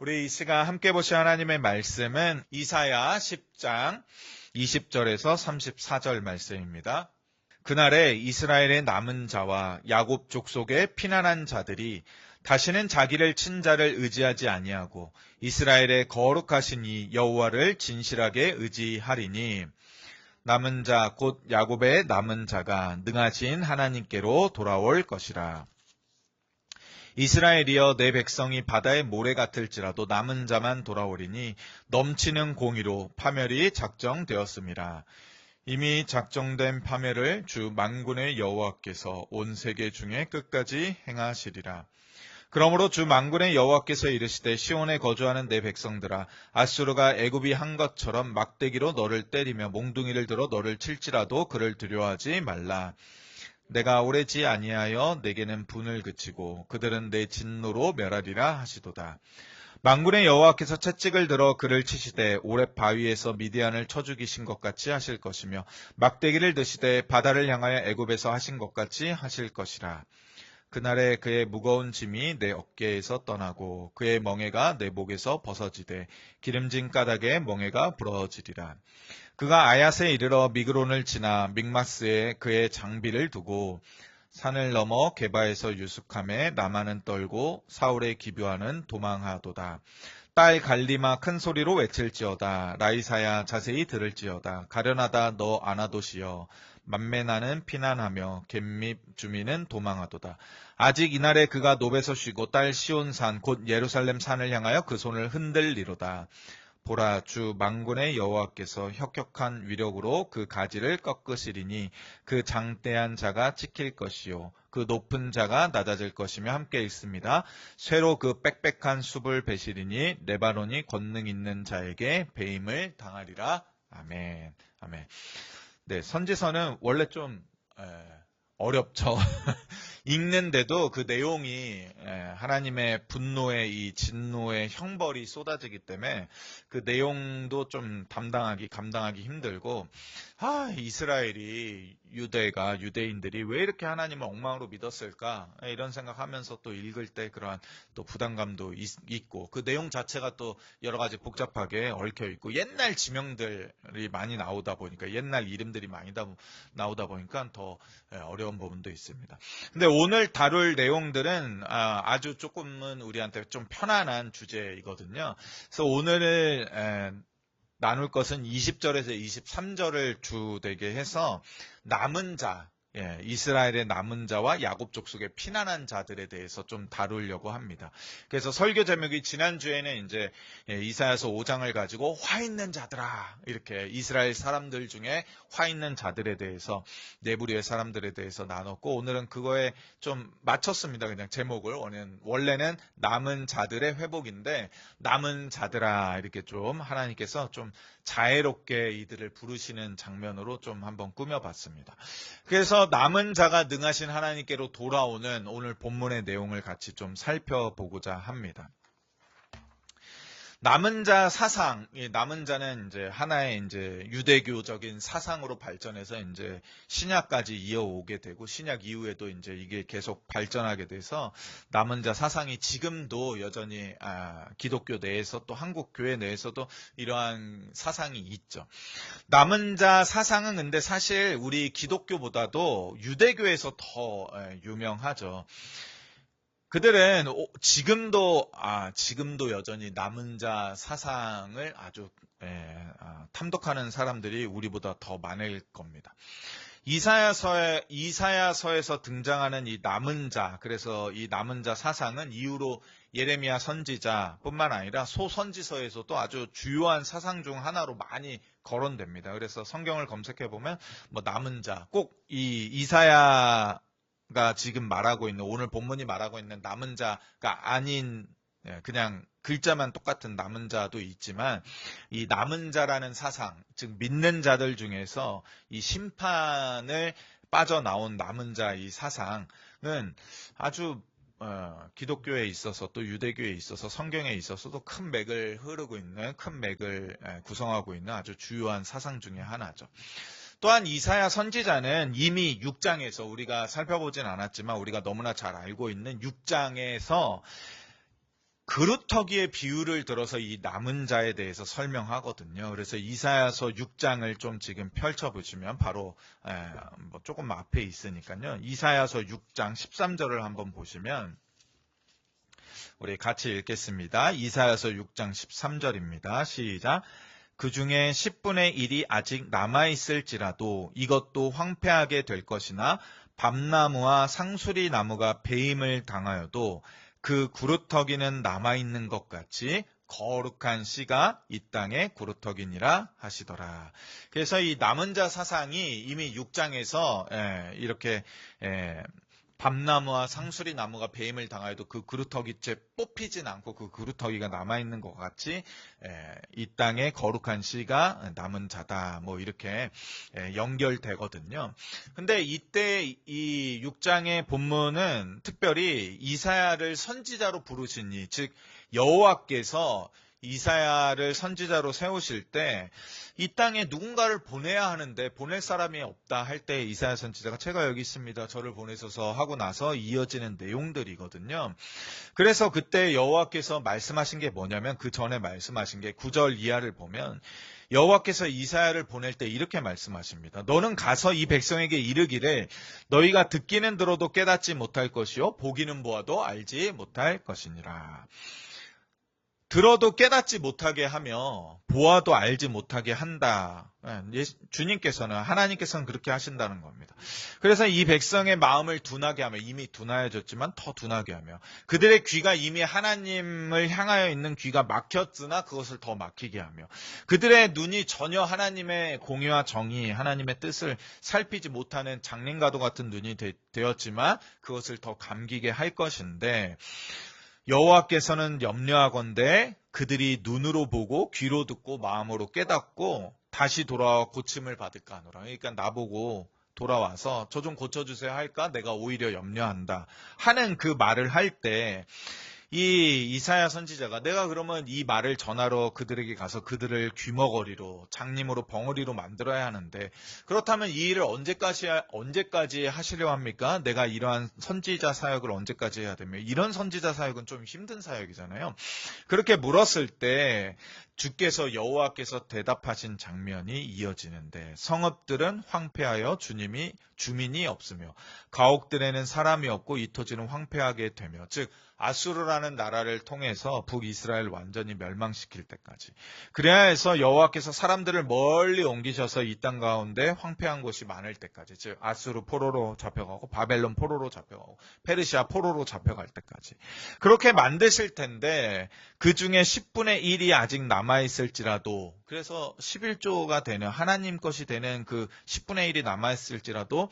우리 이 시간 함께 보실 하나님의 말씀은 이사야 10장 20절에서 34절 말씀입니다. 그날에 이스라엘의 남은 자와 야곱 족속의 피난한 자들이 다시는 자기를 친 자를 의지하지 아니하고 이스라엘의 거룩하신 이 여호와를 진실하게 의지하리니 남은 자 곧 야곱의 남은 자가 능하신 하나님께로 돌아올 것이라. 이스라엘이여 내 백성이 바다의 모래 같을지라도 남은 자만 돌아오리니 넘치는 공의로 파멸이 작정되었습니다. 이미 작정된 파멸을 주 만군의 여호와께서 온 세계 중에 끝까지 행하시리라. 그러므로 주 만군의 여호와께서 이르시되 시온에 거주하는 내 백성들아 아수르가 애굽이 한 것처럼 막대기로 너를 때리며 몽둥이를 들어 너를 칠지라도 그를 두려워하지 말라. 내가 오래지 아니하여 내게는 분을 그치고 그들은 내 진노로 멸하리라 하시도다. 만군의 여호와께서 채찍을 들어 그를 치시되 오래 바위에서 미디안을 쳐 죽이신 것 같이 하실 것이며 막대기를 드시되 바다를 향하여 애굽에서 하신 것 같이 하실 것이라. 그날에 그의 무거운 짐이 내 어깨에서 떠나고 그의 멍에가 내 목에서 벗어지되 기름진 까닭에 멍에가 부러지리라. 그가 아얏에 이르러 미그론을 지나 믹마스에 그의 장비를 두고 산을 넘어 게바에서 유숙함에 나만은 떨고 사울의 기브아는 도망하도다. 딸 갈리마 큰 소리로 외칠지어다. 라이사야 자세히 들을지어다. 가련하다 너 아나도시여. 만메나는 피난하며 갯밑 주민은 도망하도다. 아직 이날에 그가 노베서 쉬고 딸 시온산 곧 예루살렘 산을 향하여 그 손을 흔들리로다. 보라 주 만군의 여호와께서 혁혁한 위력으로 그 가지를 꺾으시리니 그 장대한 자가 찍힐 것이요 그 높은 자가 낮아질 것이며 함께 있습니다. 쇠로 그 빽빽한 숲을 베시리니 레바논이 권능 있는 자에게 배임을 당하리라. 아멘. 아멘. 네, 선지서는 원래 좀 어렵죠. 읽는데도 그 내용이 하나님의 분노의 이 진노의 형벌이 쏟아지기 때문에 그 내용도 좀 감당하기 힘들고, 이스라엘이 유대인들이 왜 이렇게 하나님을 엉망으로 믿었을까? 이런 생각하면서 또 읽을 때 그러한 또 부담감도 있고, 그 내용 자체가 또 여러 가지 복잡하게 얽혀 있고, 옛날 지명들이 많이 나오다 보니까, 옛날 이름들이 많이 나오다 보니까 더 어려운 부분도 있습니다. 근데 오늘 다룰 내용들은 아주 조금은 우리한테 좀 편안한 주제이거든요. 그래서 오늘을 나눌 것은 20절에서 23절을 주되게 해서 남은 자, 이스라엘의 남은 자와 야곱 족속의 피난한 자들에 대해서 좀 다루려고 합니다. 그래서 설교 제목이 지난주에는 이제 이사야서 5장을 가지고 화 있는 자들아, 이렇게 이스라엘 사람들 중에 화 있는 자들에 대해서, 네부리의 사람들에 대해서 나눴고, 오늘은 그거에 좀 맞췄습니다. 그냥 제목을. 원래는 남은 자들의 회복인데, 남은 자들아, 이렇게 좀 하나님께서 좀 자애롭게 이들을 부르시는 장면으로 좀 한번 꾸며봤습니다. 그래서 남은 자가 능하신 하나님께로 돌아오는 오늘 본문의 내용을 같이 좀 살펴보고자 합니다. 남은 자 사상, 남은 자는 이제 하나의 이제 유대교적인 사상으로 발전해서 이제 신약까지 이어오게 되고, 신약 이후에도 이제 이게 계속 발전하게 돼서 남은 자 사상이 지금도 여전히 기독교 내에서 또 한국 교회 내에서도 이러한 사상이 있죠. 남은 자 사상은 근데 사실 우리 기독교보다도 유대교에서 더 유명하죠. 그들은 지금도 여전히 남은 자 사상을 아주 탐독하는 사람들이 우리보다 더 많을 겁니다. 이사야서에서 등장하는 이 남은 자, 그래서 이 남은 자 사상은 이후로 예레미야 선지자뿐만 아니라 소선지서에서도 아주 주요한 사상 중 하나로 많이 거론됩니다. 그래서 성경을 검색해 보면 뭐 남은 자, 꼭 이 이사야가 지금 말하고 있는, 오늘 본문이 말하고 있는 남은 자가 아닌 그냥 글자만 똑같은 남은 자도 있지만, 이 남은 자라는 사상, 즉 믿는 자들 중에서 이 심판을 빠져나온 남은 자 이 사상은 아주 기독교에 있어서 또 유대교에 있어서 성경에 있어서도 큰 맥을 구성하고 있는 아주 주요한 사상 중에 하나죠. 또한 이사야 선지자는 이미 6장에서, 우리가 살펴보진 않았지만 우리가 너무나 잘 알고 있는 6장에서 그루터기의 비유를 들어서 이 남은 자에 대해서 설명하거든요. 그래서 이사야서 6장을 좀 지금 펼쳐보시면 바로 뭐 조금 앞에 있으니까요. 이사야서 6장 13절을 한번 보시면 우리 같이 읽겠습니다. 이사야서 6장 13절입니다. 시작. 그 중에 10분의 1이 아직 남아있을지라도 이것도 황폐하게 될 것이나 밤나무와 상수리 나무가 배임을 당하여도 그 구루터기는 남아있는 것 같이 거룩한 씨가 이 땅의 구루터기니라 하시더라. 그래서 이 남은 자 사상이 이미 6장에서 이렇게 밤나무와 상수리 나무가 배임을 당하여도 그 그루터기째 뽑히진 않고 그 그루터기가 남아있는 것 같이 이 땅에 거룩한 씨가 남은 자다. 뭐 이렇게 연결되거든요. 근데 이때 이 6장의 본문은 특별히 이사야를 선지자로 부르시니, 즉 여호와께서 이사야를 선지자로 세우실 때 이 땅에 누군가를 보내야 하는데 보낼 사람이 없다 할 때 이사야 선지자가 제가 여기 있습니다. 저를 보내소서 하고 나서 이어지는 내용들이거든요. 그래서 그때 여호와께서 말씀하신 게 뭐냐면 그 전에 말씀하신 게 9절 이하를 보면 여호와께서 이사야를 보낼 때 이렇게 말씀하십니다. 너는 가서 이 백성에게 이르기를 너희가 듣기는 들어도 깨닫지 못할 것이요 보기는 보아도 알지 못할 것이니라. 들어도 깨닫지 못하게 하며 보아도 알지 못하게 한다. 주님께서는, 하나님께서는 그렇게 하신다는 겁니다. 그래서 이 백성의 마음을 둔하게 하며, 이미 둔하여졌지만 더 둔하게 하며, 그들의 귀가 이미 하나님을 향하여 있는 귀가 막혔으나 그것을 더 막히게 하며, 그들의 눈이 전혀 하나님의 공의와 정의, 하나님의 뜻을 살피지 못하는 장님과도 같은 눈이 되었지만 그것을 더 감기게 할 것인데, 여호와께서는 염려하건대 그들이 눈으로 보고 귀로 듣고 마음으로 깨닫고 다시 돌아와 고침을 받을까 하노라. 그러니까 나보고 돌아와서 저 좀 고쳐주세요 할까? 내가 오히려 염려한다 하는 그 말을 할 때 이 이사야 선지자가 내가 그러면 이 말을 전하러 그들에게 가서 그들을 귀머거리로, 장님으로 벙어리로 만들어야 하는데, 그렇다면 이 일을 언제까지 하시려 합니까? 내가 이러한 선지자 사역을 언제까지 해야 되며, 이런 선지자 사역은 좀 힘든 사역이잖아요. 그렇게 물었을 때 주께서, 여호와께서 대답하신 장면이 이어지는데, 성읍들은 황폐하여 주민이 없으며 가옥들에는 사람이 없고 이 토지는 황폐하게 되며, 즉 아수르라는 나라를 통해서 북이스라엘 완전히 멸망시킬 때까지, 그래야 해서 여호와께서 사람들을 멀리 옮기셔서 이 땅 가운데 황폐한 곳이 많을 때까지, 즉 아수르 포로로 잡혀가고 바벨론 포로로 잡혀가고 페르시아 포로로 잡혀갈 때까지 그렇게 만드실 텐데, 그 중에 10분의 1이 아직 남아있을지라도, 그래서 11조가 되는 하나님 것이 되는 그 10분의 1이 남아있을지라도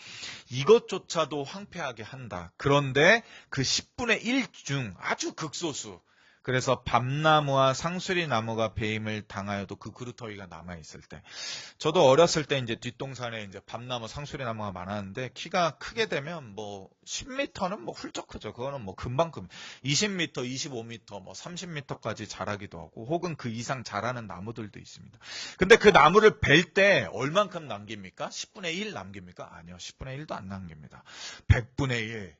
이것조차도 황폐하게 한다. 그런데 그 10분의 1 중 아주 극소수, 그래서 밤나무와 상수리 나무가 배임을 당하여도 그 그루터기가 남아있을 때, 저도 어렸을 때 이제 뒷동산에 이제 밤나무, 상수리 나무가 많았는데 키가 크게 되면 뭐 10m는 뭐 훌쩍 크죠. 그거는 뭐 금방 20m, 25m, 뭐 30m까지 자라기도 하고, 혹은 그 이상 자라는 나무들도 있습니다. 근데 그 나무를 벨 때 얼만큼 남깁니까? 10분의 1 남깁니까? 아니요. 10분의 1도 안 남깁니다. 100분의 1.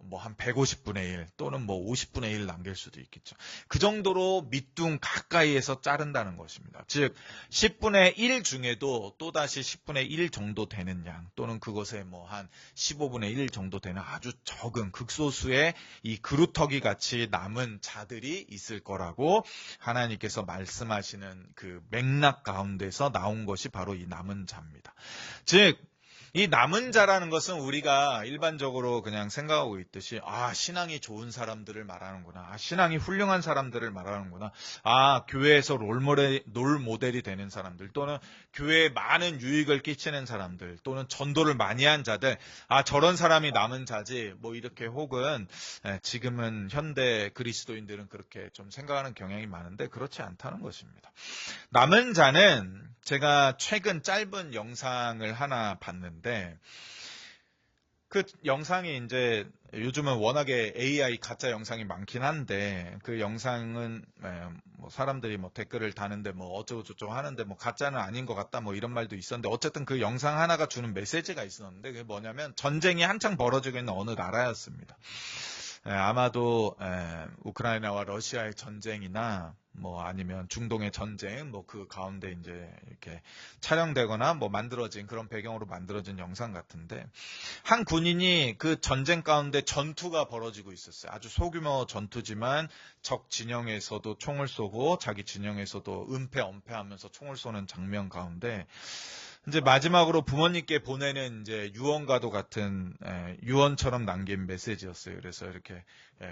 뭐 한 150분의 1 또는 뭐 50분의 1 남길 수도 있겠죠. 그 정도로 밑둥 가까이에서 자른다는 것입니다. 즉 10분의 1 중에도 또다시 10분의 1 정도 되는 양, 또는 그것에 뭐 한 15분의 1 정도 되는 아주 적은 극소수의 이 그루터기 같이 남은 자들이 있을 거라고 하나님께서 말씀하시는 그 맥락 가운데서 나온 것이 바로 이 남은 자입니다. 즉 이 남은 자라는 것은 우리가 일반적으로 그냥 생각하고 있듯이, 신앙이 좋은 사람들을 말하는구나, 신앙이 훌륭한 사람들을 말하는구나, 교회에서 롤모델이 되는 사람들, 또는 교회에 많은 유익을 끼치는 사람들, 또는 전도를 많이 한 자들, 저런 사람이 남은 자지, 뭐 이렇게, 혹은 지금은 현대 그리스도인들은 그렇게 좀 생각하는 경향이 많은데 그렇지 않다는 것입니다. 남은 자는, 제가 최근 짧은 영상을 하나 봤는데, 그 영상이 이제 요즘은 워낙에 AI 가짜 영상이 많긴 한데, 그 영상은 뭐 사람들이 뭐 댓글을 다는데 뭐 어쩌고저쩌고 하는데 뭐 가짜는 아닌 것 같다 뭐 이런 말도 있었는데, 어쨌든 그 영상 하나가 주는 메시지가 있었는데, 그게 뭐냐면 전쟁이 한창 벌어지고 있는 어느 나라였습니다. 아마도 우크라이나와 러시아의 전쟁이나 뭐 아니면 중동의 전쟁 뭐 그 가운데 이제 이렇게 촬영되거나 뭐 만들어진 그런 배경으로 만들어진 영상 같은데 한 군인이 그 전쟁 가운데 전투가 벌어지고 있었어요. 아주 소규모 전투지만 적 진영에서도 총을 쏘고 자기 진영에서도 은폐 엄폐하면서 총을 쏘는 장면 가운데 이제 마지막으로 부모님께 보내는 이제 유언과도 같은 유언처럼 남긴 메시지였어요. 그래서 이렇게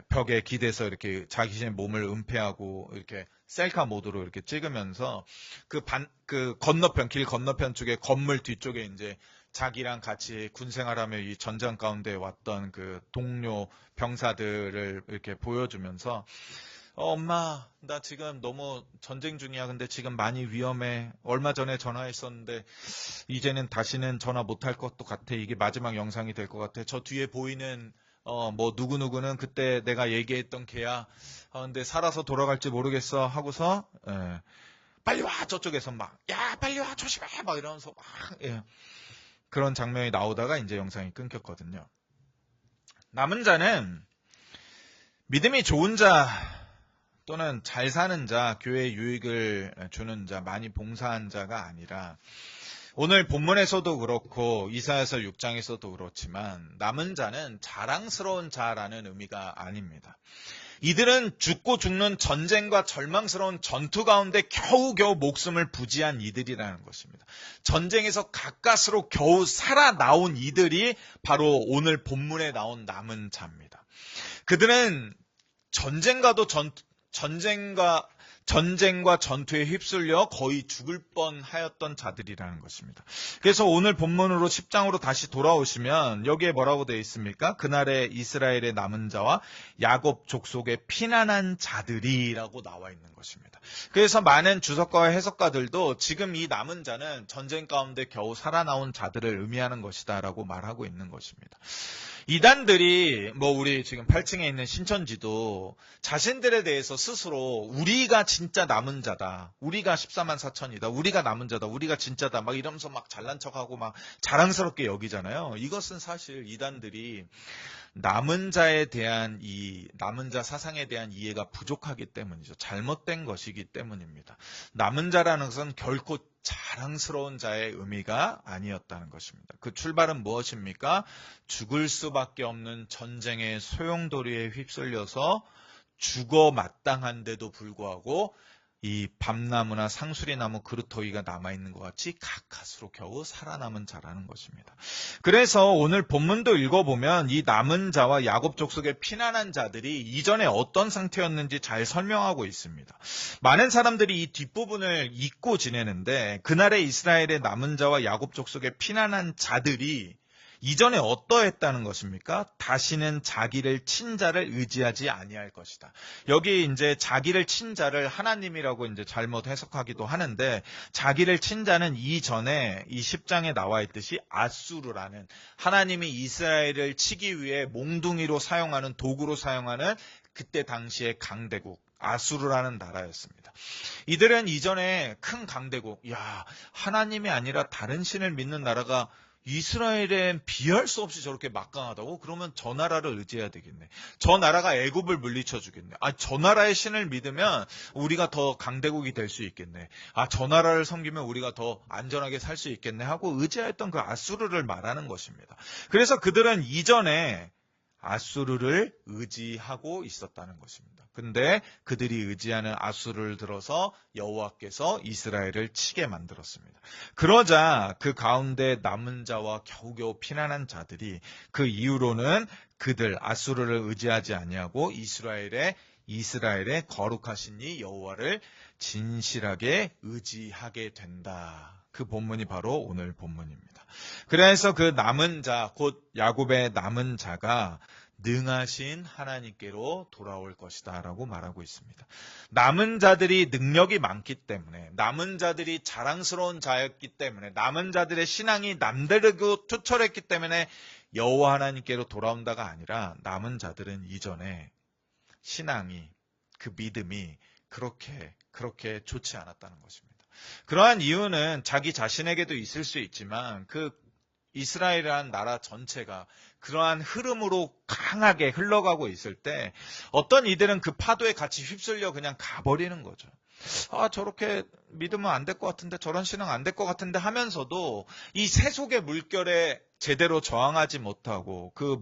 벽에 기대서 이렇게 자신의 몸을 은폐하고 이렇게 셀카 모드로 이렇게 찍으면서 그 건너편 길 건너편 쪽에 건물 뒤쪽에 이제 자기랑 같이 군 생활하며 이 전장 가운데 왔던 그 동료 병사들을 이렇게 보여주면서 엄마, 나 지금 너무 전쟁 중이야. 근데 지금 많이 위험해. 얼마 전에 전화했었는데, 이제는 다시는 전화 못할 것도 같아. 이게 마지막 영상이 될 것 같아. 저 뒤에 보이는, 뭐, 누구누구는 그때 내가 얘기했던 걔야. 근데 살아서 돌아갈지 모르겠어. 하고서, 빨리 와! 저쪽에서 막, 야, 빨리 와! 조심해! 막 이러면서 막, 그런 장면이 나오다가 이제 영상이 끊겼거든요. 남은 자는 믿음이 좋은 자, 또는 잘 사는 자, 교회 유익을 주는 자, 많이 봉사한 자가 아니라 오늘 본문에서도 그렇고 이사야서 6장에서도 그렇지만 남은 자는 자랑스러운 자라는 의미가 아닙니다. 이들은 죽고 죽는 전쟁과 절망스러운 전투 가운데 겨우겨우 목숨을 부지한 이들이라는 것입니다. 전쟁에서 가까스로 겨우 살아나온 이들이 바로 오늘 본문에 나온 남은 자입니다. 그들은 전쟁과 전투에 휩쓸려 거의 죽을 뻔하였던 자들이라는 것입니다. 그래서 오늘 본문으로 10장으로 다시 돌아오시면 여기에 뭐라고 되어 있습니까? 그날에 이스라엘의 남은 자와 야곱 족속의 피난한 자들이라고 나와 있는 것입니다. 그래서 많은 주석가와 해석가들도 지금 이 남은 자는 전쟁 가운데 겨우 살아나온 자들을 의미하는 것이다라고 말하고 있는 것입니다. 이단들이 뭐 우리 지금 8층에 있는 신천지도 자신들에 대해서 스스로 우리가 진짜 남은 자다. 우리가 14만 4천이다. 우리가 남은 자다. 우리가 진짜다. 막 이러면서 막 잘난 척하고 막 자랑스럽게 여기잖아요. 이것은 사실 이단들이 남은 자에 대한 남은 자 사상에 대한 이해가 부족하기 때문이죠. 잘못된 것이기 때문입니다. 남은 자라는 것은 결코 자랑스러운 자의 의미가 아니었다는 것입니다. 그 출발은 무엇입니까? 죽을 수밖에 없는 전쟁의 소용돌이에 휩쓸려서 죽어 마땅한데도 불구하고 이 밤나무나 상수리나무 그루터기가 남아있는 것 같이 가까스로 겨우 살아남은 자라는 것입니다. 그래서 오늘 본문도 읽어보면 이 남은 자와 야곱 족속의 피난한 자들이 이전에 어떤 상태였는지 잘 설명하고 있습니다. 많은 사람들이 이 뒷부분을 잊고 지내는데 그날의 이스라엘의 남은 자와 야곱 족속의 피난한 자들이 이전에 어떠했다는 것입니까? 다시는 자기를 친 자를 의지하지 아니할 것이다. 여기 이제 자기를 친 자를 하나님이라고 이제 잘못 해석하기도 하는데 자기를 친 자는 이전에 이 10장에 나와 있듯이 아수르라는 하나님이 이스라엘을 치기 위해 몽둥이로 사용하는 도구로 사용하는 그때 당시의 강대국 아수르라는 나라였습니다. 이들은 이전에 큰 강대국, 하나님이 아니라 다른 신을 믿는 나라가 이스라엘엔 비할 수 없이 저렇게 막강하다고? 그러면 저 나라를 의지해야 되겠네. 저 나라가 애굽을 물리쳐 주겠네. 저 나라의 신을 믿으면 우리가 더 강대국이 될 수 있겠네. 저 나라를 섬기면 우리가 더 안전하게 살 수 있겠네 하고 의지했던 그 아수르를 말하는 것입니다. 그래서 그들은 이전에 아수르를 의지하고 있었다는 것입니다. 근데 그들이 의지하는 아수르를 들어서 여호와께서 이스라엘을 치게 만들었습니다. 그러자 그 가운데 남은 자와 겨우겨우 피난한 자들이 그 이후로는 그들 아수르를 의지하지 아니하고 이스라엘의 거룩하신 이 여호와를 진실하게 의지하게 된다. 그 본문이 바로 오늘 본문입니다. 그래서 그 남은 자, 곧 야곱의 남은 자가 능하신 하나님께로 돌아올 것이다 라고 말하고 있습니다. 남은 자들이 능력이 많기 때문에, 남은 자들이 자랑스러운 자였기 때문에, 남은 자들의 신앙이 남다르고 투철했기 때문에 여호와 하나님께로 돌아온다가 아니라 남은 자들은 이전에 신앙이, 그 믿음이 그렇게 좋지 않았다는 것입니다. 그러한 이유는 자기 자신에게도 있을 수 있지만 그 이스라엘이라는 나라 전체가 그러한 흐름으로 강하게 흘러가고 있을 때 어떤 이들은 그 파도에 같이 휩쓸려 그냥 가버리는 거죠. 저렇게 믿으면 안 될 것 같은데, 저런 신앙 안 될 것 같은데 하면서도 이 세속의 물결에 제대로 저항하지 못하고 그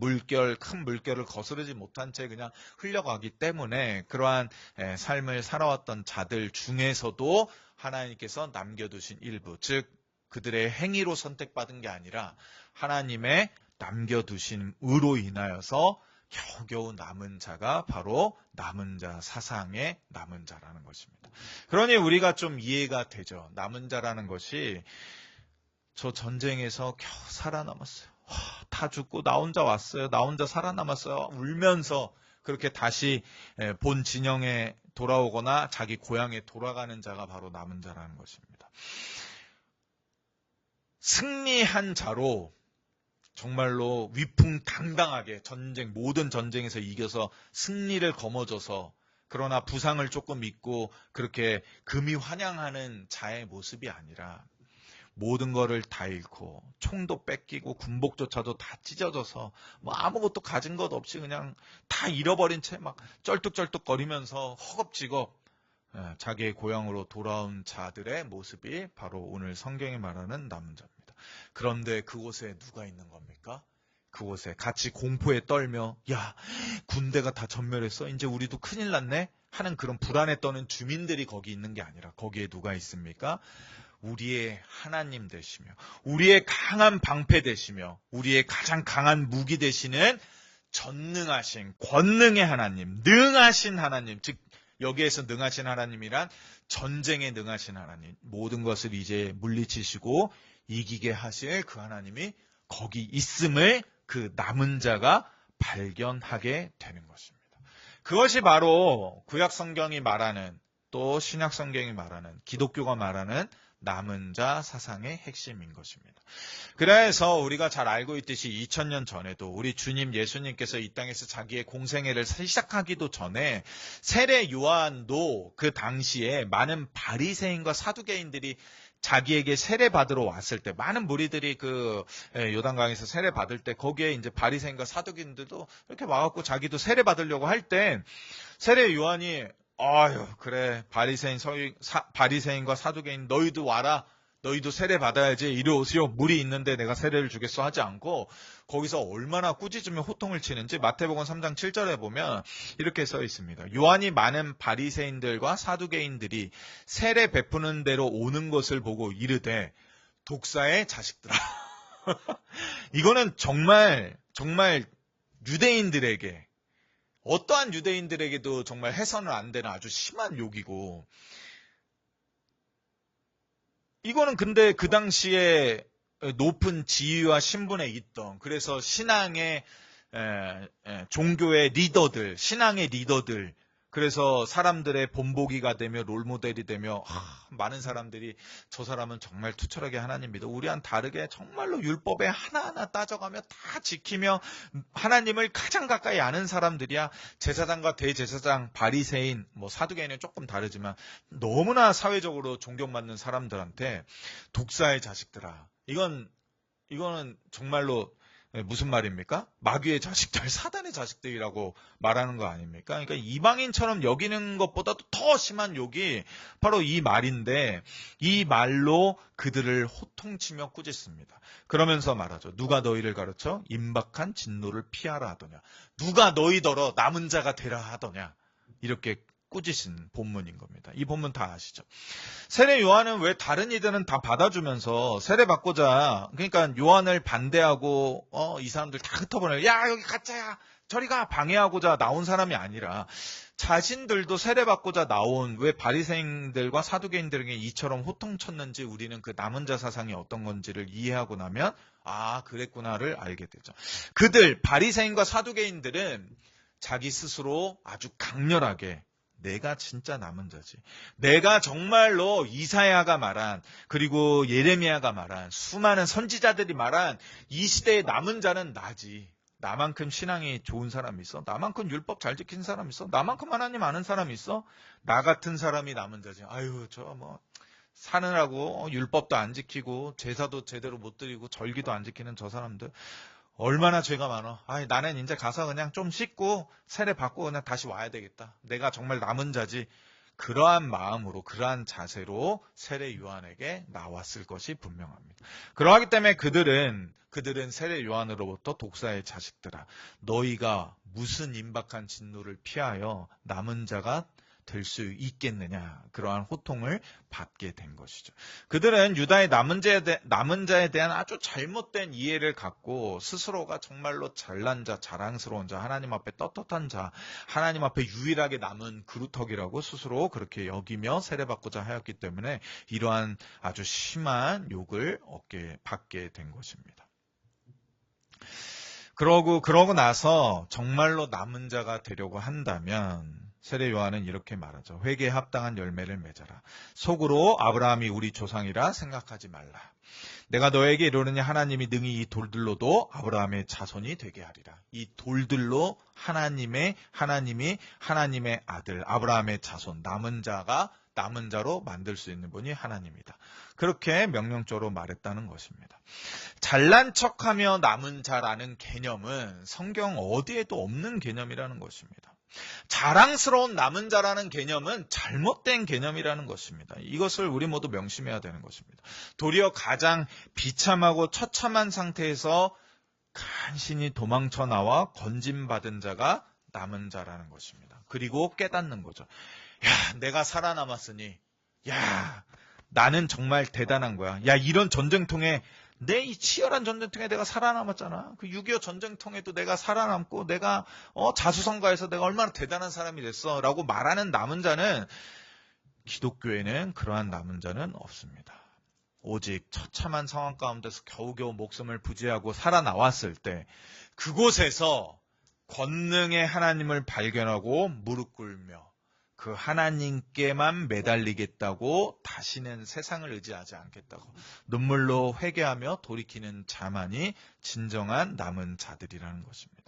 큰 물결을 거스르지 못한 채 그냥 흘러가기 때문에 그러한 삶을 살아왔던 자들 중에서도 하나님께서 남겨두신 일부, 즉 그들의 행위로 선택받은 게 아니라 하나님의 남겨두심으로 인하여서 겨우겨우 남은 자가 바로 남은 자 사상의 남은 자라는 것입니다. 그러니 우리가 좀 이해가 되죠. 남은 자라는 것이 저 전쟁에서 겨우 살아남았어요. 다 죽고 나 혼자 왔어요. 나 혼자 살아남았어요. 울면서 그렇게 다시 본 진영에 돌아오거나 자기 고향에 돌아가는 자가 바로 남은 자라는 것입니다. 승리한 자로 정말로 위풍당당하게 모든 전쟁에서 이겨서 승리를 거머져서 그러나 부상을 조금 입고 그렇게 금이 환영하는 자의 모습이 아니라 모든 거를 다 잃고 총도 뺏기고 군복조차도 다 찢어져서 뭐 아무것도 가진 것 없이 그냥 다 잃어버린 채 막 쩔뚝쩔뚝거리면서 허겁지겁 자기의 고향으로 돌아온 자들의 모습이 바로 오늘 성경이 말하는 남은 자입니다. 그런데 그곳에 누가 있는 겁니까? 그곳에 같이 공포에 떨며 야 군대가 다 전멸했어? 이제 우리도 큰일 났네? 하는 그런 불안에 떠는 주민들이 거기 있는 게 아니라 거기에 누가 있습니까? 우리의 하나님 되시며 우리의 강한 방패 되시며 우리의 가장 강한 무기 되시는 전능하신 권능의 하나님, 능하신 하나님, 즉 여기에서 능하신 하나님이란 전쟁에 능하신 하나님, 모든 것을 이제 물리치시고 이기게 하실 그 하나님이 거기 있음을 그 남은 자가 발견하게 되는 것입니다. 그것이 바로 구약 성경이 말하는 또 신약 성경이 말하는 기독교가 말하는 남은 자 사상의 핵심인 것입니다. 그래서 우리가 잘 알고 있듯이 2000년 전에도 우리 주님 예수님께서 이 땅에서 자기의 공생애를 시작하기도 전에 세례 요한도 그 당시에 많은 바리새인과 사두개인들이 자기에게 세례 받으러 왔을 때 많은 무리들이 그 요단강에서 세례 받을 때 거기에 이제 바리새인과 사두개인들도 이렇게 와갖고 자기도 세례 받으려고 할 때 세례 요한이 그래 바리새인과 사두개인 너희도 와라. 너희도 세례 받아야지. 이리 오시오. 물이 있는데 내가 세례를 주겠어 하지 않고 거기서 얼마나 꾸짖으며 호통을 치는지 마태복음 3장 7절에 보면 이렇게 써 있습니다. 요한이 많은 바리새인들과 사두개인들이 세례 베푸는 대로 오는 것을 보고 이르되 독사의 자식들아. 이거는 정말 유대인들에게 어떠한 유대인들에게도 정말 해서는 안 되는 아주 심한 욕이고 이거는 근데 그 당시에 높은 지위와 신분에 있던 그래서 신앙의 종교의 리더들, 신앙의 리더들 그래서 사람들의 본보기가 되며 롤모델이 되며 많은 사람들이 저 사람은 정말 투철하게 하나님 믿어. 우리와는 다르게 정말로 율법에 하나하나 따져가며 다 지키며 하나님을 가장 가까이 아는 사람들이야. 제사장과 대제사장, 바리새인, 사두개인은 조금 다르지만 너무나 사회적으로 존경받는 사람들한테 독사의 자식들아. 이거는 정말로 무슨 말입니까? 마귀의 자식들, 사단의 자식들이라고 말하는 거 아닙니까? 그러니까 이방인처럼 여기는 것보다도 더 심한 욕이 바로 이 말인데 이 말로 그들을 호통치며 꾸짖습니다. 그러면서 말하죠. 누가 너희를 가르쳐? 임박한 진노를 피하라 하더냐. 누가 너희더러 남은 자가 되라 하더냐. 이렇게 꾸짖은 본문인 겁니다. 이 본문 다 아시죠? 세례 요한은 왜 다른 이들은 다 받아주면서 세례 받고자 그러니까 요한을 반대하고 이 사람들 다 흩어버려. 야 여기 가짜야. 저리가 방해하고자 나온 사람이 아니라 자신들도 세례 받고자 나온 왜 바리새인들과 사두개인들에게 이처럼 호통쳤는지 우리는 그 남은 자 사상이 어떤 건지를 이해하고 나면 그랬구나를 알게 되죠. 그들 바리새인과 사두개인들은 자기 스스로 아주 강렬하게 내가 진짜 남은 자지. 내가 정말로 이사야가 말한 그리고 예레미야가 말한 수많은 선지자들이 말한 이 시대의 남은 자는 나지. 나만큼 신앙이 좋은 사람 있어? 나만큼 율법 잘 지킨 사람 있어? 나만큼 하나님 아는 사람 있어? 나 같은 사람이 남은 자지. 사느라고 율법도 안 지키고 제사도 제대로 못 드리고 절기도 안 지키는 저 사람들 얼마나 죄가 많아. 나는 이제 가서 그냥 좀 씻고 세례 받고 그냥 다시 와야 되겠다. 내가 정말 남은 자지. 그러한 마음으로, 그러한 자세로 세례 요한에게 나왔을 것이 분명합니다. 그러하기 때문에 그들은 세례 요한으로부터 독사의 자식들아, 너희가 무슨 임박한 진노를 피하여 남은 자가 될 수 있겠느냐, 그러한 호통을 받게 된 것이죠. 그들은 유다의 남은 자에 대한 아주 잘못된 이해를 갖고 스스로가 정말로 잘난 자, 자랑스러운 자, 하나님 앞에 떳떳한 자, 하나님 앞에 유일하게 남은 그루터기라고 스스로 그렇게 여기며 세례받고자 하였기 때문에 이러한 아주 심한 욕을 받게 된 것입니다. 그러고 나서 정말로 남은 자가 되려고 한다면 세례 요한은 이렇게 말하죠. 회개에 합당한 열매를 맺어라. 속으로 아브라함이 우리 조상이라 생각하지 말라. 내가 너에게 이르노니 하나님이 능히 이 돌들로도 아브라함의 자손이 되게 하리라. 이 돌들로 하나님이 하나님의 아들 아브라함의 자손, 남은 자로 만들 수 있는 분이 하나님이다. 그렇게 명령적으로 말했다는 것입니다. 잘난 척하며 남은 자라는 개념은 성경 어디에도 없는 개념이라는 것입니다. 자랑스러운 남은 자라는 개념은 잘못된 개념이라는 것입니다. 이것을 우리 모두 명심해야 되는 것입니다. 도리어 가장 비참하고 처참한 상태에서 간신히 도망쳐 나와 건짐받은 자가 남은 자라는 것입니다. 그리고 깨닫는 거죠. 내가 살아남았으니, 나는 정말 대단한 거야. 이런 전쟁통에, 이 치열한 전쟁통에 내가 살아남았잖아. 그 6.25 전쟁통에도 내가 살아남고, 내가 자수성가해서 내가 얼마나 대단한 사람이 됐어. 라고 말하는 남은 자는, 기독교에는 그러한 남은 자는 없습니다. 오직 처참한 상황 가운데서 겨우겨우 목숨을 부지하고 살아나왔을 때, 그곳에서 권능의 하나님을 발견하고 무릎 꿇며, 그 하나님께만 매달리겠다고 다시는 세상을 의지하지 않겠다고 눈물로 회개하며 돌이키는 자만이 진정한 남은 자들이라는 것입니다.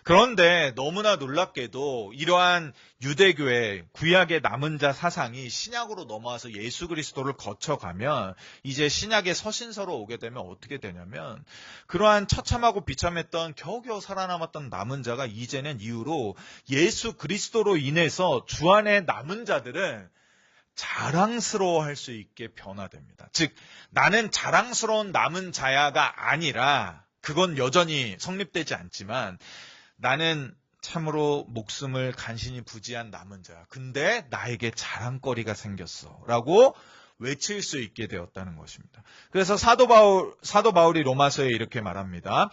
그런데 너무나 놀랍게도 이러한 유대교의 구약의 남은 자 사상이 신약으로 넘어와서 예수 그리스도를 거쳐가면 이제 신약의 서신서로 오게 되면 어떻게 되냐면 그러한 처참하고 비참했던 겨우겨우 살아남았던 남은 자가 이제는 이후로 예수 그리스도로 인해서 주 안에 남은 자들은 자랑스러워할 수 있게 변화됩니다. 즉 나는 자랑스러운 남은 자야가 아니라 그건 여전히 성립되지 않지만 나는 참으로 목숨을 간신히 부지한 남은 자야. 근데 나에게 자랑거리가 생겼어. 라고 외칠 수 있게 되었다는 것입니다. 그래서 사도 바울이 로마서에 이렇게 말합니다.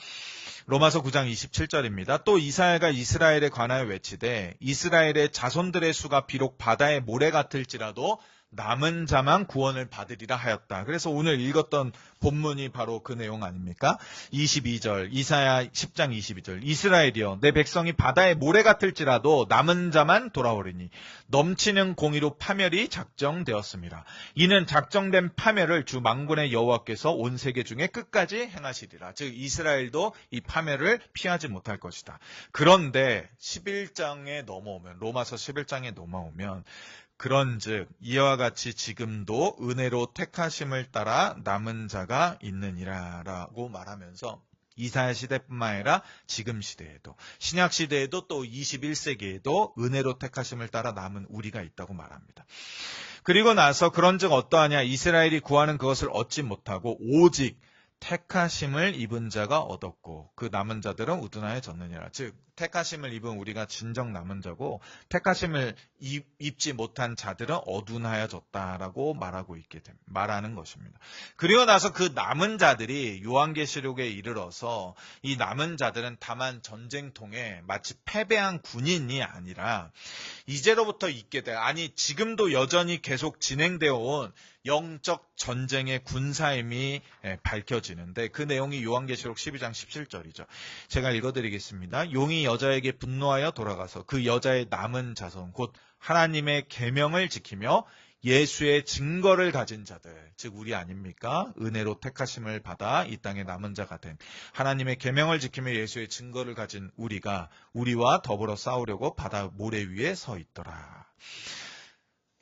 로마서 9장 27절입니다. 또 이사야가 이스라엘에 관하여 외치되 이스라엘의 자손들의 수가 비록 바다의 모래 같을지라도 남은 자만 구원을 받으리라 하였다. 그래서 오늘 읽었던 본문이 바로 그 내용 아닙니까? 22절, 이사야 10장 22절. 이스라엘이여 내 백성이 바다의 모래 같을지라도 남은 자만 돌아오리니 넘치는 공의로 파멸이 작정되었습니다. 이는 작정된 파멸을 주 만군의 여호와께서 온 세계 중에 끝까지 행하시리라. 즉 이스라엘도 이 파멸을 피하지 못할 것이다. 그런데 11장에 넘어오면 로마서 11장에 넘어오면 그런즉 이와 같이 지금도 은혜로 택하심을 따라 남은 자가 있느니라 라고 말하면서 이사야 시대뿐만 아니라 지금 시대에도 신약 시대에도 또 21세기에도 은혜로 택하심을 따라 남은 우리가 있다고 말합니다. 그리고 나서 그런즉 어떠하냐 이스라엘이 구하는 그것을 얻지 못하고 오직 택하심을 입은 자가 얻었고 그 남은 자들은 우둔하여졌느니라. 즉 택하심을 입은 우리가 진정 남은 자고 택하심을 입지 못한 자들은 어둔하여졌다라고 말하는 것입니다. 그리고 나서 그 남은 자들이 요한계시록에 이르러서 이 남은 자들은 다만 전쟁통에 마치 패배한 군인이 아니라 이제로부터 있게 될 지금도 여전히 계속 진행되어 온 영적 전쟁의 군사임이 밝혀지는데 그 내용이 요한계시록 12장 17절이죠. 제가 읽어드리겠습니다. 용이 여자에게 분노하여 돌아가서 그 여자의 남은 자손 곧 하나님의 계명을 지키며 예수의 증거를 가진 자들, 즉 우리 아닙니까? 은혜로 택하심을 받아 이 땅에 남은 자가 된 하나님의 계명을 지키며 예수의 증거를 가진 우리와 더불어 싸우려고 바다 모래 위에 서 있더라.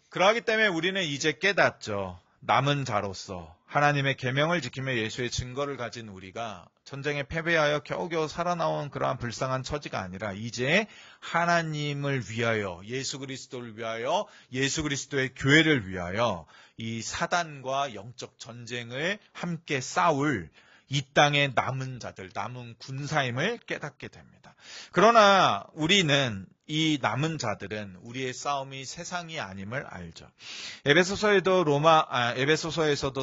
그러하기 때문에 우리는 이제 깨닫죠. 남은 자로서 하나님의 계명을 지키며 예수의 증거를 가진 우리가 전쟁에 패배하여 겨우겨우 살아나온 그러한 불쌍한 처지가 아니라 이제 하나님을 위하여, 예수 그리스도를 위하여, 예수 그리스도의 교회를 위하여 이 사단과 영적 전쟁을 함께 싸울 이 땅의 남은 자들, 남은 군사임을 깨닫게 됩니다. 그러나 우리는 이 남은 자들은 우리의 싸움이 세상이 아님을 알죠. 에베소서에서도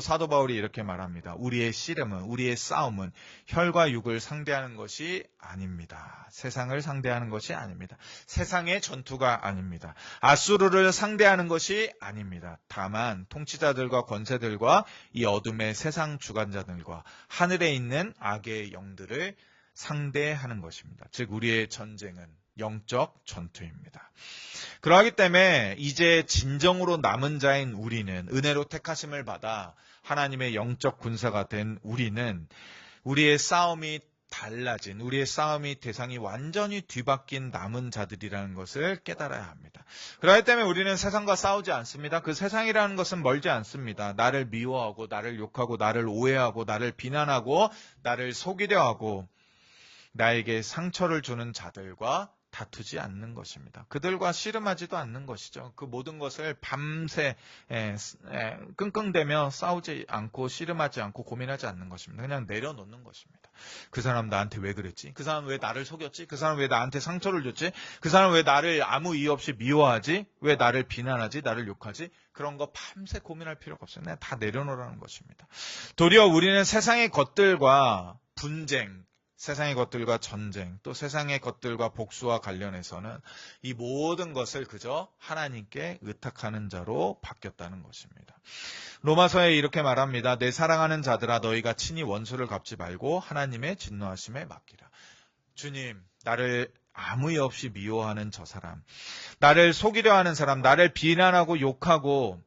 사도 바울이 이렇게 말합니다. 우리의 씨름은, 우리의 싸움은 혈과 육을 상대하는 것이 아닙니다. 세상을 상대하는 것이 아닙니다. 세상의 전투가 아닙니다. 아수르를 상대하는 것이 아닙니다. 다만 통치자들과 권세들과 이 어둠의 세상 주관자들과 하늘에 있는 악의 영들을 상대하는 것입니다. 즉 우리의 전쟁은 영적 전투입니다. 그러하기 때문에 이제 진정으로 남은 자인 우리는, 은혜로 택하심을 받아 하나님의 영적 군사가 된 우리는 우리의 싸움이 달라진, 우리의 싸움이 대상이 완전히 뒤바뀐 남은 자들이라는 것을 깨달아야 합니다. 그렇기 때문에 우리는 세상과 싸우지 않습니다. 그 세상이라는 것은 멀지 않습니다. 나를 미워하고 나를 욕하고 나를 오해하고 나를 비난하고 나를 속이려 하고 나에게 상처를 주는 자들과 다투지 않는 것입니다. 그들과 씨름하지도 않는 것이죠. 그 모든 것을 밤새 끙끙대며 싸우지 않고 씨름하지 않고 고민하지 않는 것입니다. 그냥 내려놓는 것입니다. 그 사람 나한테 왜 그랬지? 그 사람 왜 나를 속였지? 그 사람 왜 나한테 상처를 줬지? 그 사람 왜 나를 아무 이유 없이 미워하지? 왜 나를 비난하지? 나를 욕하지? 그런 거 밤새 고민할 필요가 없어요. 그냥 다 내려놓으라는 것입니다. 도리어 우리는 세상의 것들과 분쟁, 세상의 것들과 전쟁, 또 세상의 것들과 복수와 관련해서는 이 모든 것을 그저 하나님께 의탁하는 자로 바뀌었다는 것입니다. 로마서에 이렇게 말합니다. 내 사랑하는 자들아 너희가 친히 원수를 갚지 말고 하나님의 진노하심에 맡기라. 주님, 나를 아무 이유 없이 미워하는 저 사람, 나를 속이려 하는 사람, 나를 비난하고 욕하고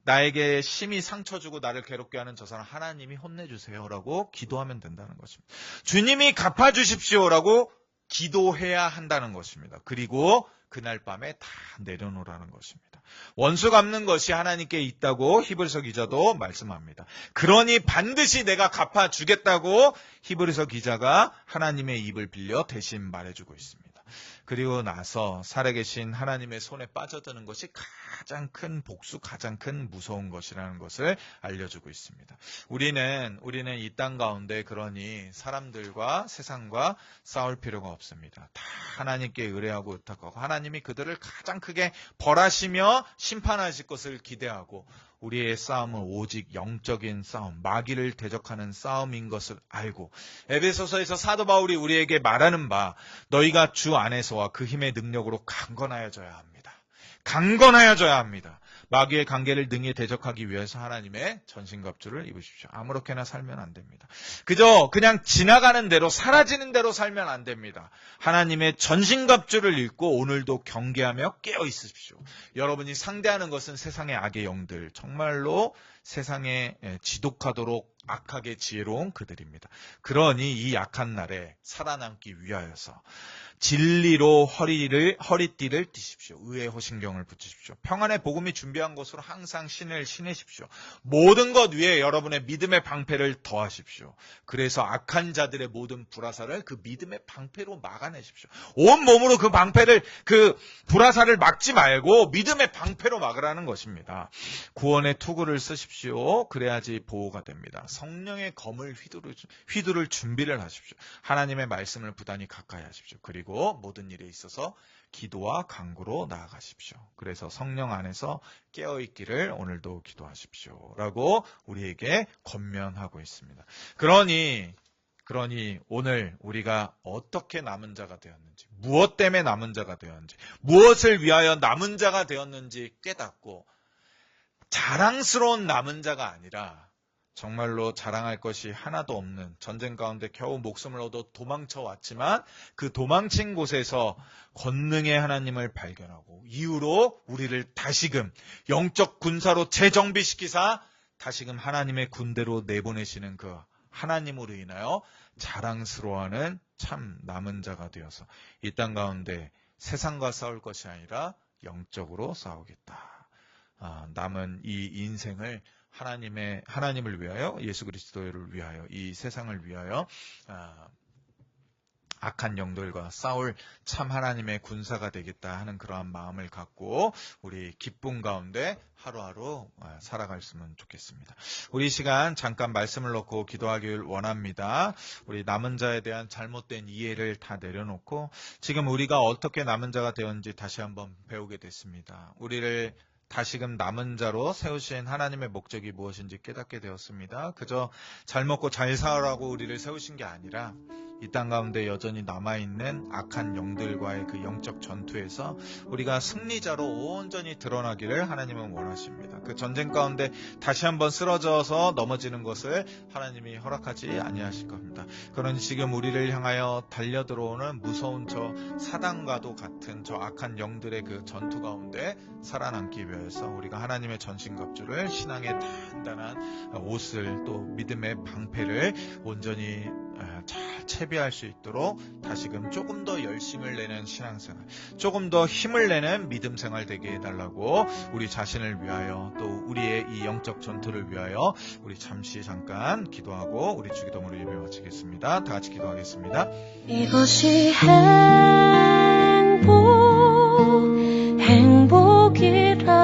나에게 심히 상처 주고 나를 괴롭게 하는 저 사람 하나님이 혼내주세요라고 기도하면 된다는 것입니다. 주님이 갚아주십시오라고 기도해야 한다는 것입니다. 그리고 그날 밤에 다 내려놓으라는 것입니다. 원수 갚는 것이 하나님께 있다고 히브리서 기자도 말씀합니다. 그러니 반드시 내가 갚아주겠다고 히브리서 기자가 하나님의 입을 빌려 대신 말해주고 있습니다. 그리고 나서 살아계신 하나님의 손에 빠져드는 것이 가장 큰 복수, 가장 큰 무서운 것이라는 것을 알려주고 있습니다. 우리는 이 땅 가운데 그러니 사람들과 세상과 싸울 필요가 없습니다. 다 하나님께 의뢰하고 의탁하고 하나님이 그들을 가장 크게 벌하시며 심판하실 것을 기대하고 우리의 싸움은 오직 영적인 싸움, 마귀를 대적하는 싸움인 것을 알고 에베소서에서 사도 바울이 우리에게 말하는 바 너희가 주 안에서와 그 힘의 능력으로 강건하여져야 합니다. 강건하여져야 합니다. 마귀의 관계를 능히 대적하기 위해서 하나님의 전신갑주를 입으십시오. 아무렇게나 살면 안 됩니다. 그냥 지나가는 대로 사라지는 대로 살면 안 됩니다. 하나님의 전신갑주를 입고 오늘도 경계하며 깨어 있으십시오. 여러분이 상대하는 것은 세상의 악의 영들, 정말로 세상에 지독하도록 악하게 지혜로운 그들입니다. 그러니 이 약한 날에 살아남기 위하여서 진리로 허리띠를 띠십시오. 의의 호신경을 붙이십시오. 평안의 복음이 준비한 것으로 항상 신을 신으십시오. 모든 것 위에 여러분의 믿음의 방패를 더하십시오. 그래서 악한 자들의 모든 불화살을 그 믿음의 방패로 막아내십시오. 온 몸으로 그 불화살을 막지 말고 믿음의 방패로 막으라는 것입니다. 구원의 투구를 쓰십시오. 그래야지 보호가 됩니다. 성령의 검을 휘두를 준비를 하십시오. 하나님의 말씀을 부단히 가까이 하십시오. 그리고 모든 일에 있어서 기도와 간구로 나아가십시오. 그래서 성령 안에서 깨어있기를 오늘도 기도하십시오. 라고 우리에게 권면하고 있습니다. 그러니 오늘 우리가 어떻게 남은 자가 되었는지, 무엇 때문에 남은 자가 되었는지, 무엇을 위하여 남은 자가 되었는지 깨닫고 자랑스러운 남은 자가 아니라 정말로 자랑할 것이 하나도 없는 전쟁 가운데 겨우 목숨을 얻어 도망쳐 왔지만 그 도망친 곳에서 권능의 하나님을 발견하고 이후로 우리를 다시금 영적 군사로 재정비시키사 다시금 하나님의 군대로 내보내시는 그 하나님으로 인하여 자랑스러워하는 참 남은 자가 되어서 이 땅 가운데 세상과 싸울 것이 아니라 영적으로 싸우겠다. 남은 이 인생을 하나님을 위하여, 예수 그리스도를 위하여, 이 세상을 위하여 악한 영들과 싸울 참 하나님의 군사가 되겠다 하는 그러한 마음을 갖고 우리 기쁨 가운데 하루하루 살아갔으면 좋겠습니다. 우리 시간 잠깐 말씀을 놓고 기도하길 원합니다. 우리 남은 자에 대한 잘못된 이해를 다 내려놓고 지금 우리가 어떻게 남은 자가 되었는지 다시 한번 배우게 됐습니다. 우리를 다시금 남은 자로 세우신 하나님의 목적이 무엇인지 깨닫게 되었습니다. 그저 잘 먹고 잘 살라고 우리를 세우신 게 아니라 이 땅 가운데 여전히 남아있는 악한 영들과의 그 영적 전투에서 우리가 승리자로 온전히 드러나기를 하나님은 원하십니다. 그 전쟁 가운데 다시 한번 쓰러져서 넘어지는 것을 하나님이 허락하지 아니하실 겁니다. 그러니 지금 우리를 향하여 달려들어오는 무서운 저 사단과도 같은 저 악한 영들의 그 전투 가운데 살아남기 위해서 우리가 하나님의 전신갑주를, 신앙의 단단한 옷을, 또 믿음의 방패를 온전히 잘 채비할 수 있도록 다시금 조금 더 열심을 내는 신앙생활, 조금 더 힘을 내는 믿음생활 되게 해달라고 우리 자신을 위하여, 또 우리의 이 영적 전투를 위하여 우리 잠깐 기도하고 우리 주기도문을 예배 마치겠습니다. 다 같이 기도하겠습니다. 이것이 행복이라고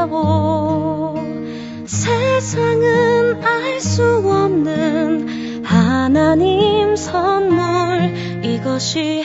세상은 알 수 없는 하나님 선물, 이것이